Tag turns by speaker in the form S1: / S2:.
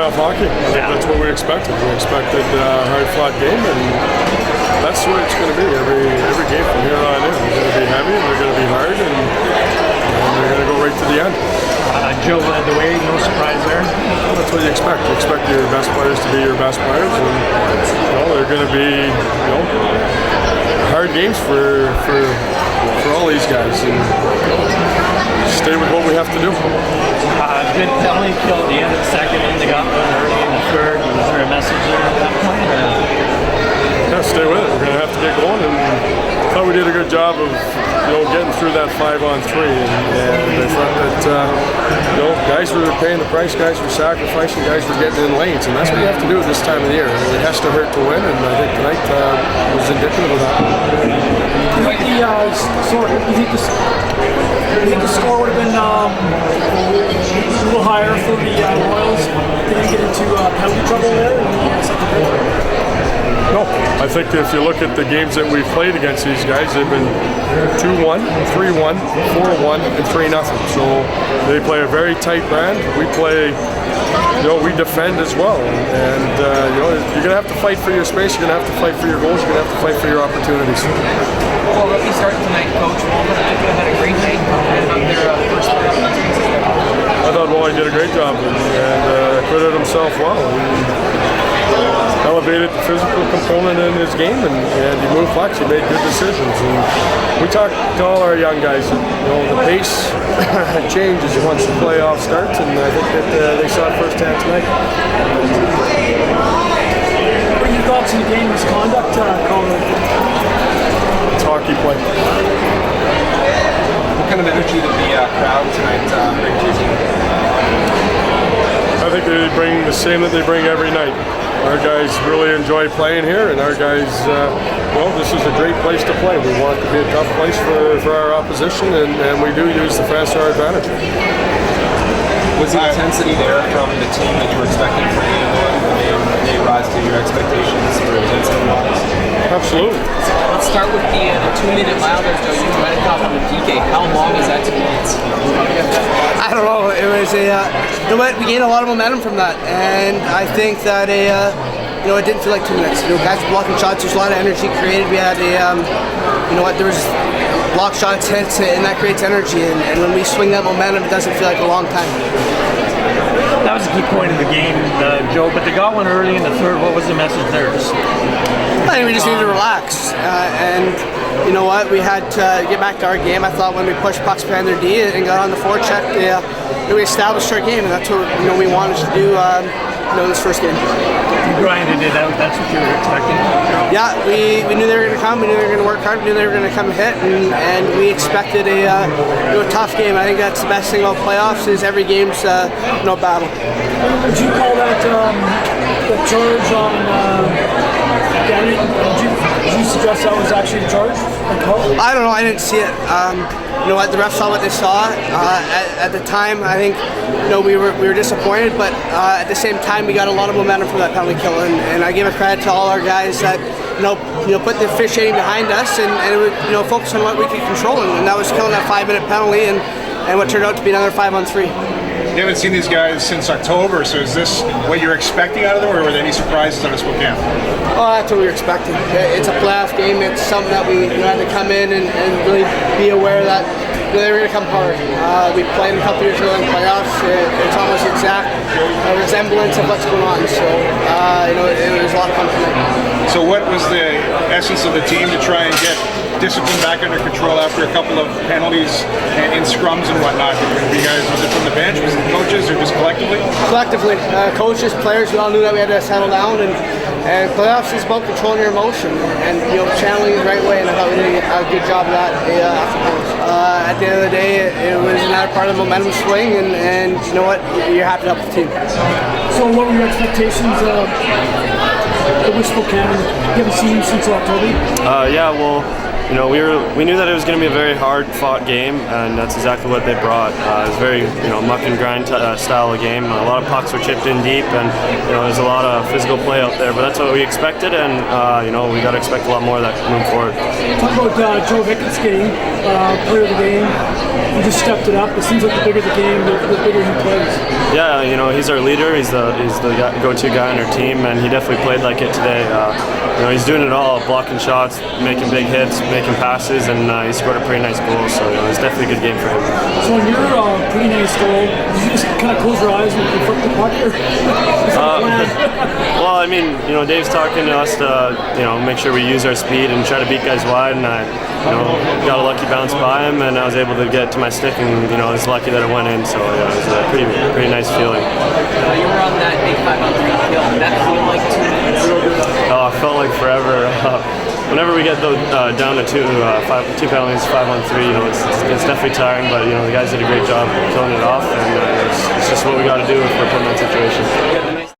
S1: playoff hockey. I think that's what we expected. We expected a hard-fought game, and that's the way it's going to be. Every game from here on in, they're going to be heavy, and they're going to be hard, and they're going to go right to the end.
S2: Joe led the way, no surprise there.
S1: Well, that's what you expect. You expect your best players to be your best players, and they're going to be hard games for all these guys. And stay with what we have to do.
S2: Good penalty kill at the end of the second, and they got one early in the third. Was there a message there at that point?
S1: Yeah, stay with it. We're going to have to get going, and I thought we did a good job of getting through that 5-on-3, and I thought that guys were paying the price, guys were sacrificing, guys were getting in lanes, and that's what you have to do at this time of the year. It has to hurt to win, and I think tonight was indicative of that.
S3: You think the score would have been a little higher for the Royals? Did they get into penalty trouble there in the second period?
S1: No, I think if you look at the games that we've played against these guys, they've been 2-1, 3-1, 4-1, and 3-0. So they play a very tight brand. We play, we defend as well. And you're going to have to fight for your space. You're going to have to fight for your goals. You're going to have to fight for your opportunities.
S4: Well, rookie start tonight, Coach. Walter had a great night.
S1: I thought Wally did a great job and acquitted himself well. He elevated the physical component in his game, and he moved pucks. He made good decisions. And we talked to all our young guys that the pace changes once the playoff starts, and I think that they saw it firsthand tonight.
S3: What are your thoughts on the game misconduct, Colin?
S1: It's hockey play.
S5: What kind of energy did the crowd tonight bring to your team?
S1: I think they bring the same that they bring every night. Our guys really enjoy playing here, and our guys, this is a great place to play. We want it to be a tough place for our opposition, and we do use the fans to our advantage.
S5: Was the intensity there from the team that you were expecting for game one? Did they rise to your expectations for intensity-wise?
S1: Absolutely.
S4: Let's start with the 2-minute Islanders, Joe. You might have caught from the PK. How long is that 2 minutes?
S6: I don't know. It was we gained a lot of momentum from that, and I think that it didn't feel like 2 minutes. Guys were blocking shots. There's a lot of energy created. We had there was block shots, hits, and that creates energy. And when we swing that momentum, it doesn't feel like a long time.
S2: That was a key point of the game, Joe. But they got one early in the third. What was the message there?
S6: I think we just needed to relax, and you know what? We had to get back to our game. I thought when we pushed pucks behind their D and got on the forecheck, we established our game, and that's what we wanted to do. This first game.
S2: You grinded it out. That's what you were expecting.
S6: Yeah, we knew they were going to come. We knew they were going to work hard. We knew they were going to come and hit, and we expected a tough game. I think that's the best thing about playoffs is every game's battle.
S3: Would you call that the charge on Danny? Did you suggest that was actually a charge?
S6: I don't know. I didn't see it. The refs saw what they saw. At the time, I think we were disappointed, but at the same time, we got a lot of momentum from that penalty kill, and I give a credit to all our guys that put the officiating behind us and focus on what we could control, and that was killing that 5-minute penalty and what turned out to be another 5-on-3.
S7: You haven't seen these guys since October, so is this what you're expecting out of them, or were there any surprises on this Spokane?
S6: Oh, that's what we were expecting. It's a playoff game. It's something that we had to come in and really be aware that they were going to come hard. We played a couple years ago in playoffs. It's almost exact resemblance of what's going on. So, it was a lot of fun tonight.
S7: So what was the essence of the team to try and get discipline back under control after a couple of penalties and in scrums and whatnot? Was it from the bench, was it the coaches, or just collectively?
S6: Collectively. Coaches, players, we all knew that we had to settle down, and playoffs is about controlling your emotion and channeling it the right way, and I thought we did a good job of that at the end of the day. It was another part of the momentum swing, and you know what? You're happy to help the team.
S3: So what were your expectations with Spokane? You haven't seen him since October?
S8: we knew that it was going to be a very hard-fought game, and that's exactly what they brought. It was very muck and grind style of game. A lot of pucks were chipped in deep, and there's a lot of physical play out there. But that's what we expected, and we got to expect a lot more of that moving forward.
S3: Talk about Joe Hicketts getting player of the game. He just stepped it up. It seems like the bigger the game, the bigger he plays.
S8: Yeah, he's our leader. He's the go-to guy on our team, and he definitely played like it today. He's doing it all: blocking shots, making big hits, making passes, and he scored a pretty nice goal. So it's definitely a good game for him.
S3: So on your pretty nice goal, did you just kind of close your eyes and flip the puck?
S8: Well, I mean, Dave's talking to us to make sure we use our speed and try to beat guys wide, and I got a lucky bounce by him, and I was able to get to my stick, and I was lucky that it went in. So it was a pretty nice feeling.
S4: You were on that big 5-on-3 kill. Did that feel like 2 minutes?
S8: Oh, it felt like forever. Whenever we get down to two penalties, 5-on-3, it's definitely tiring. But the guys did a great job killing it off, and it's just what we got to do if we're put in that situation.